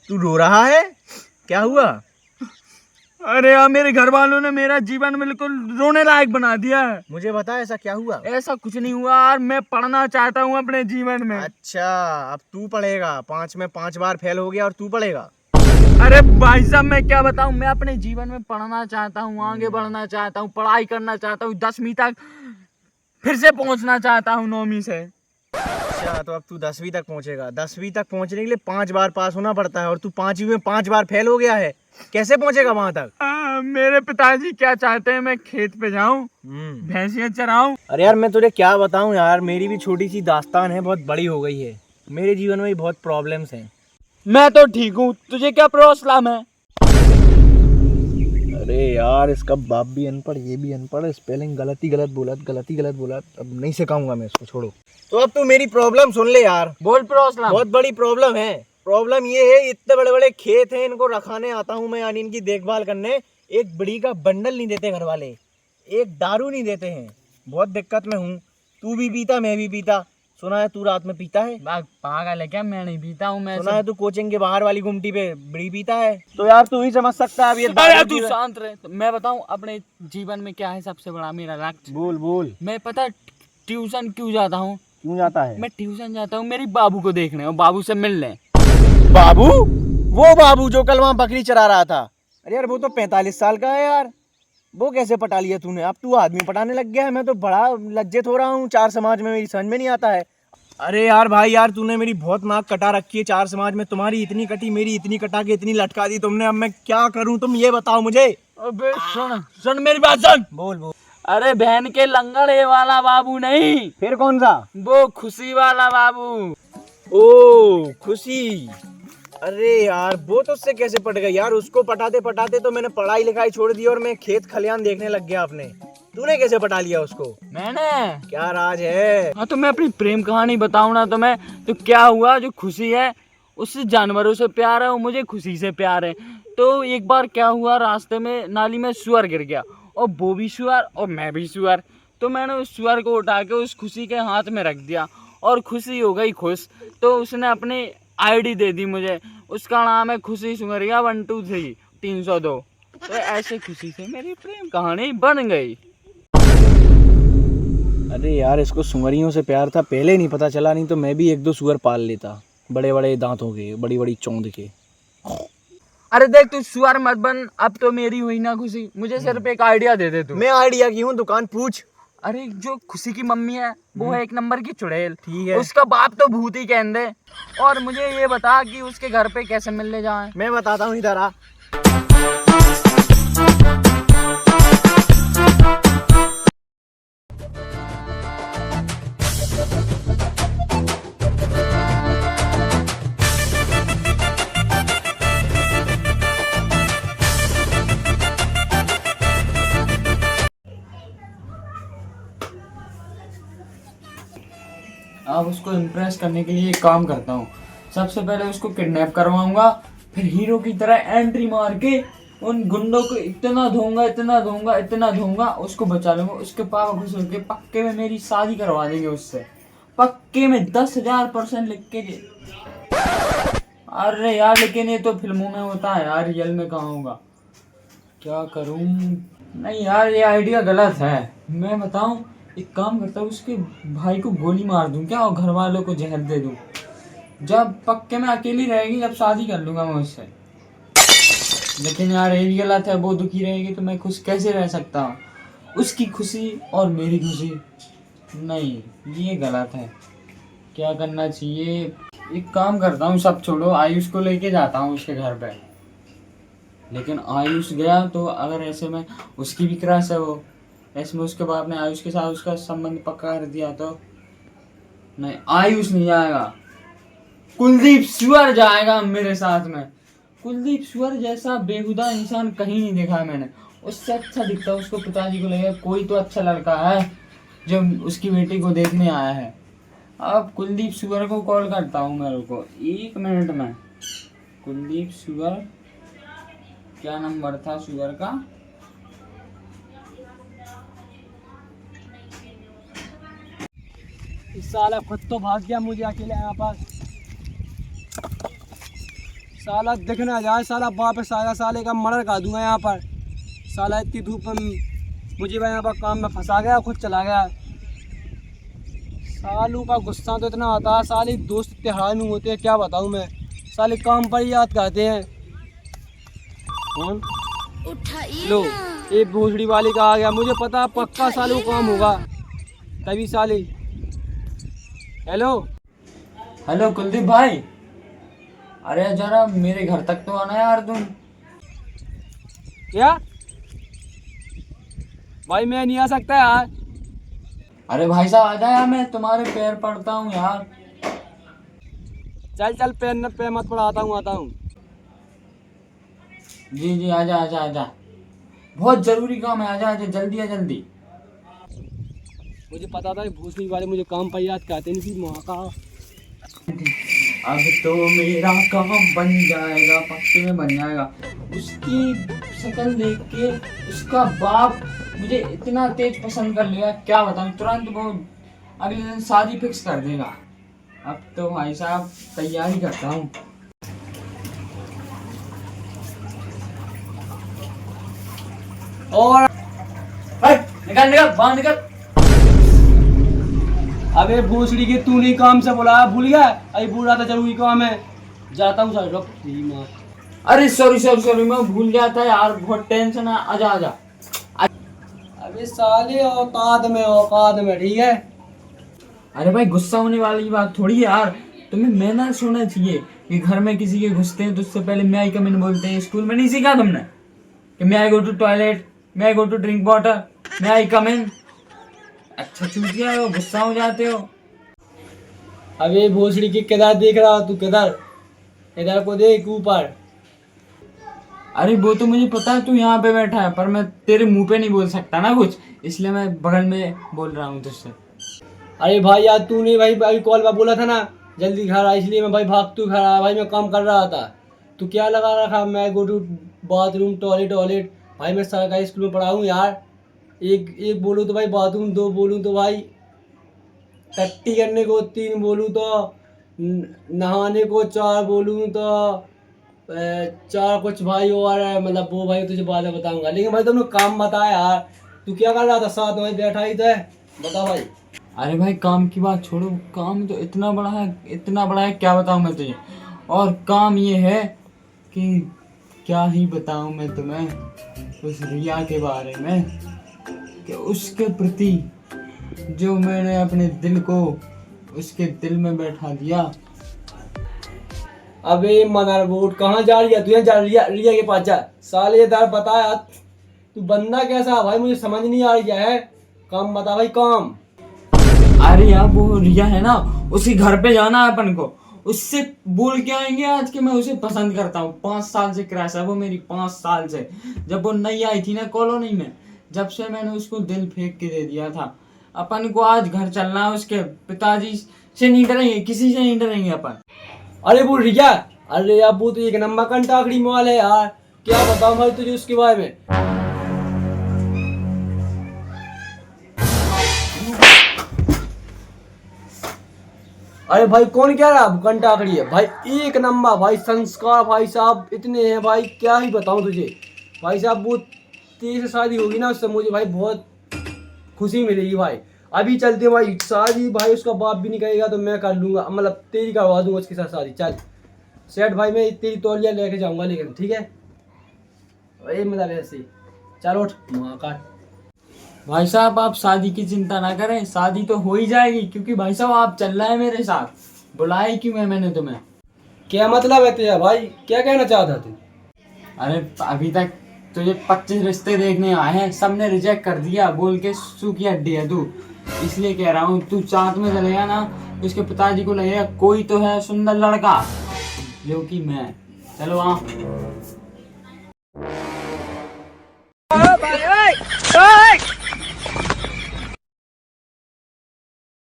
तू रो रहा है, क्या हुआ? अरे यार, मेरे घर वालों ने मेरा जीवन बिल्कुल रोने लायक बना दिया है। मुझे बता ऐसा क्या हुआ? ऐसा कुछ नहीं हुआ यार, मैं पढ़ना चाहता हूँ अपने जीवन में। अच्छा, अब तू पढ़ेगा। 5 में 5 बार फेल हो गया और तू पढ़ेगा? अरे भाई साहब, मैं क्या बताऊँ, मैं अपने जीवन में पढ़ना चाहता हूँ, आगे बढ़ना चाहता हूँ, पढ़ाई करना चाहता हूँ, 10वीं तक फिर से पहुँचना चाहता हूँ 9वीं से। अच्छा, तो अब तू 10वीं तक पहुंचेगा। 10वीं तक पहुंचने के लिए 5 बार पास होना पड़ता है और तू 5वीं में 5 बार फेल हो गया है। कैसे पहुंचेगा वहां तक? मेरे पिताजी क्या चाहते हैं, मैं खेत पे जाऊं, भैंसियां चराऊं। अरे यार, मैं तुझे क्या बताऊं यार, मेरी भी छोटी सी दास्तान है, बहुत बड़ी हो गई है। मेरे जीवन में भी बहुत प्रॉब्लम्स हैं। मैं तो ठीक हूँ, तुझे क्या प्रॉब्लम है? अरे यार, इसका बाप भी अनपढ़, ये भी अनपढ़, स्पेलिंग गलत ही गलत बोला। अब नहीं सिखाऊंगा मैं इसको, छोड़ो। तो अब तू मेरी प्रॉब्लम सुन ले यार। बोल प्रॉब्लम। बहुत बड़ी प्रॉब्लम है। प्रॉब्लम ये है, इतने बड़े बड़े खेत हैं, इनको रखाने आता हूँ मैं, यानी इनकी देखभाल करने। एक बीड़ी का बंडल नहीं देते घर वाले, एक दारू नहीं देते हैं। बहुत दिक्कत में हूँ। तू भी पीता, मैं भी पीता। सुना है तू रात में पीता है। पागल है क्या? मैं नहीं पीता हूँ। मैं सुना है तू कोचिंग के बाहर वाली गुमटी पे बीड़ी पीता है। तो यार तू ही समझ सकता है अब ये दारू तू शांत रहे। तो मैं बताऊँ अपने जीवन में क्या है सबसे बड़ा मेरा लक्ष्य। बोल। मैं पता ट्यूशन क्यों जाता हूँ? क्यों जाता है? मैं ट्यूशन जाता हूँ मेरी बाबू को देखने और बाबू से मिलने। बाबू? वो बाबू जो कल वहाँ बकरी चरा रहा था? अरे यार, वो तो 45 साल का है यार। वो कैसे पटा लिया तूने? अब तू आदमी पटाने लग गया है। मैं तो बड़ा लज्जित हो रहा हूँ। 4 समाज में मेरी समझ में नहीं आता है। अरे यार भाई यार, तूने मेरी बहुत नाक कटा रखी है 4 समाज में। तुम्हारी इतनी कटी, मेरी इतनी कटा के इतनी लटका दी तुमने। अब मैं क्या करूँ, तुम ये बताओ मुझे। अबे सुन मेरी बात सुन। बोल। अरे बहन के लंगड़े वाला बाबू नहीं, फिर कौन सा? वो खुशी वाला बाबू। ओ खुशी। अरे यार, वो तो उससे कैसे पट गई यार? उसको पटाते पटाते तो मैंने पढ़ाई लिखाई छोड़ दी और मैं खेत खलियान देखने लग गया अपने। तूने कैसे पटा लिया उसको? मैंने? क्या राज है? हाँ, तो मैं अपनी प्रेम कहानी बताऊँ ना तो मैं, तो क्या हुआ, जो खुशी है उससे जानवरों से प्यार है और मुझे खुशी से प्यार है। तो एक बार क्या हुआ, रास्ते में नाली में सुअर गिर गया और वो भी सुअर और मैं भी सुअर। तो मैंने उस सुअर को उठा के उस खुशी के हाथ में रख दिया और खुशी हो गई खुश। तो उसने अपनी आईडी दे दी मुझे, उसका नाम है खुशी सुंगरिया 123 302। तो ऐसे खुशी से मेरी प्रेम कहानी बन गई। अरे यार, इसको सुअरियों से प्यार था, पहले नहीं पता चला, नहीं तो मैं भी 1-2 सुअर पाल लेता, बड़े बड़े दांतों के, बड़ी बड़ी चौंध के। अरे देख, तू सुअर मत बन, अब तो मेरी हुई ना खुशी। मुझे सिर्फ एक आइडिया दे दे तू। मैं आइडिया की हूँ, दुकान पूछ। अरे जो खुशी की मम्मी है वो है 1 नंबर की चुड़ैल। ठीक है। उसका बाप तो भूत ही कहते। और मुझे ये बता कि उसके घर पे कैसे मिलने जाएं। मैं बताता हूँ, इधर आ। अब उसको इम्प्रेस करने के लिए एक काम करता हूँ। सबसे पहले उसको किडनैप करवाऊंगा, फिर हीरो की तरह एंट्री मार के उन गुंडों को इतना दूंगा उसको बचा लूंगा। उसके पापा खुश होके पक्के में मेरी शादी करवा देंगे उससे, पक्के में 10,000% लिख के दे। अरे यार, लेकिन ये तो फिल्मों में होता है यार, रियल में कहाँ होगा। क्या करूं? नहीं यार, ये आइडिया गलत है। मैं बताऊं, एक काम करता हूँ, उसके भाई को गोली मार दूं क्या और घर वालों को जहर दे दूं। जब पक्के में अकेली रहेगी जब शादी कर लूंगा मैं उससे। लेकिन यार ये भी गलत है, वो दुखी रहेगी तो मैं खुश कैसे रह सकता हूँ? उसकी खुशी और मेरी खुशी, नहीं, ये गलत है। क्या करना चाहिए? एक काम करता हूँ, सब छोड़ो, आयुष को लेके जाता हूँ उसके घर पे। लेकिन आयुष गया तो अगर ऐसे में उसकी भी क्रश है, वो ऐसे में उसके बाप ने आयुष के साथ उसका संबंध पक्का कर दिया तो नहीं, आयुष नहीं जाएगा, कुलदीप सुअर जाएगा मेरे साथ में। कुलदीप सुअर जैसा बेहुदा इंसान कहीं नहीं देखा है मैंने। उससे अच्छा दिखता है, उसको पिताजी को लगेगा कोई तो अच्छा लड़का है जो उसकी बेटी को देखने आया है। अब कुलदीप सुअर को कॉल करता हूँ, मेरे को 1 मिनट में। कुलदीप सुअर, क्या नंबर था सुअर का? इस साला खुद तो भाग गया मुझे अकेले यहाँ पर। साला दिख ना जाए, साला वापस आएगा, साले का मर्डर कर दूंगा यहाँ पर। साला इतनी धूप में मुझे भाई यहाँ पर काम में फंसा गया, खुद चला गया। सालू का गुस्सा तो इतना आता है, साले दोस्त इतने हरामी होते हैं, क्या बताऊँ मैं। साले काम पर ही याद करते हैं। कौन लो, एक भोसड़ी वाले का आ गया, मुझे पता पक्का सालू काम होगा तभी साले। हेलो हेलो कुलदीप भाई, अरे जरा मेरे घर तक तो आना यार तुम। क्या भाई, मैं नहीं आ सकता यार। अरे भाई साहब आ जा यार, मैं तुम्हारे पैर पड़ता हूँ यार। चल चल, पैर मत पड़ा, आता हूँ। जी जी आजा आजा आजा, बहुत जरूरी काम है, आजा आजा जल्दी आ जल्दी। मुझे पता था भूसड़ी वाले मुझे काम पर याद करते नहीं थी मौका। अब तो मेरा काम बन जाएगा, पक्के में बन जाएगा। उसकी शक्ल देख के उसका बाप मुझे इतना तेज पसंद कर लिया, क्या बताऊं। तुरंत वो अगले दिन शादी फिक्स कर देगा। अब तो भाई साहब तैयारी करता हूँ। और निकल निकल बाहर निकल। अबे भूसड़ी के तूने काम से बुलाया, भूल गया? अभी बोल रहा था जरूरी काम है, जाता हूँ सर। रुक तेरी माँ। अरे सॉरी सॉरी सॉरी, मैं भूल गया था यार, बहुत टेंशन है। आजा आजा। अबे साले औकात में ठीक है। अरे भाई गुस्सा होने वाली बात थोड़ी है यार, तुम्हें मैनर्स होना चाहिए कि घर में किसी के घुसते हैं तो उससे पहले मैं आई कम इन बोलते हैं। स्कूल में नहीं सीखा तुमने कि मैं आई गो टू टॉयलेट, मैं आई गो टू ड्रिंक वाटर, मैं आई कम इन। अच्छा चूतिया हो, गुस्सा हो जाते हो। अबे भोसड़ी की किधर देख रहा तू? किधर? इधर को देख ऊपर। अरे वो तो मुझे पता है तू यहाँ पे बैठा है, पर मैं तेरे मुंह पे नहीं बोल सकता ना कुछ, इसलिए मैं बगल में बोल रहा हूँ तुझसे। अरे भाई यार, तूने भाई कॉल पर बोला था ना जल्दी घर आ, इसलिए मैं भाई भागतू घर आया। भाई मैं काम कर रहा था, तू क्या लगा रखा मैं गो टू बाथरूम टॉयलेट। भाई मैं सरकारी स्कूल में पढ़ा हूँ यार। एक बोलूँ तो भाई बाथरूम, दो बोलूँ तो भाई टट्टी करने को, तीन बोलूँ तो नहाने को, चार बोलूँ तो चार कुछ भाई और है, मतलब वो भाई तुझे बाद में बताऊंगा। लेकिन भाई तुमने काम बताया यार, तू क्या कर रहा था? साथ में बैठा ही तो है, बता भाई। अरे भाई काम की बात छोड़ो, काम तो इतना बड़ा है, इतना बड़ा है, क्या बताऊँ मैं तुझे। और काम ये है कि क्या ही बताऊँ मैं तुम्हें उस रिया के बारे में, कि उसके प्रति जो मैंने अपने दिल को उसके दिल में बैठा दिया। अबे मदरबोर्ड कहाँ जा रही है तू? जा रिया के पास जा। साले दर बता यार, तू बंदा कैसा है भाई, मुझे समझ नहीं आ रही है। काम बता भाई, काम। अरे यार वो रिया है ना, उसी घर पे जाना है अपन को, उससे बोल के आएंगे आज कि मैं उसे पसंद करता हूँ। 5 साल से क्रैश है वो मेरी, 5 साल से। जब वो नई आई थी ना कॉलोनी में, जब से मैंने उसको दिल फेंक के दे दिया था। अपन को आज घर चलना है, उसके पिताजी से नहीं डरेंगे, किसी से नहीं डरेंगे अपन। अरे वो रिया, अरे यार वो तो एक नंबर कंटाकड़ी माल है यार। क्या बताऊं भाई तुझे उसके बारे में। अरे भाई कौन कह रहा कंटाकड़ी है? भाई एक नंबर भाई, संस्कार भाई साहब इतने हैं भाई, क्या ही बताऊं तुझे। भाई साहब वो तेरी से शादी होगी ना, उससे मुझे भाई बहुत खुशी मिलेगी भाई। अभी चलते भाई, शादी भाई उसका बाप भी नहीं करेगा तो मैं कर लूंगा, मतलब तेरी करवा दूंगा उसके साथ शादी। चल सेठ भाई, मैं तेरी तौलिया लेके जाऊंगा, लेकिन ठीक है ये मतलब ऐसे ही। चल उठ माँ काट। भाई साहब आप शादी की चिंता ना करें, शादी तो हो ही जाएगी, क्योंकि भाई साहब आप चल रहे हैं मेरे साथ। बुलाया क्यों है मैंने तुम्हें? क्या मतलब है तेरा भाई, क्या कहना चाहता तू? अरे अभी तक तुझे 25 रिश्ते देखने आए हैं, सबने रिजेक्ट कर दिया, बोल के सूखी हड्डी है तू। इसलिए कह रहा हूँ तू साथ में चलेगा ना, उसके पिताजी को लगेगा कोई तो है सुंदर लड़का, जो कि मैं। चलो वहाँ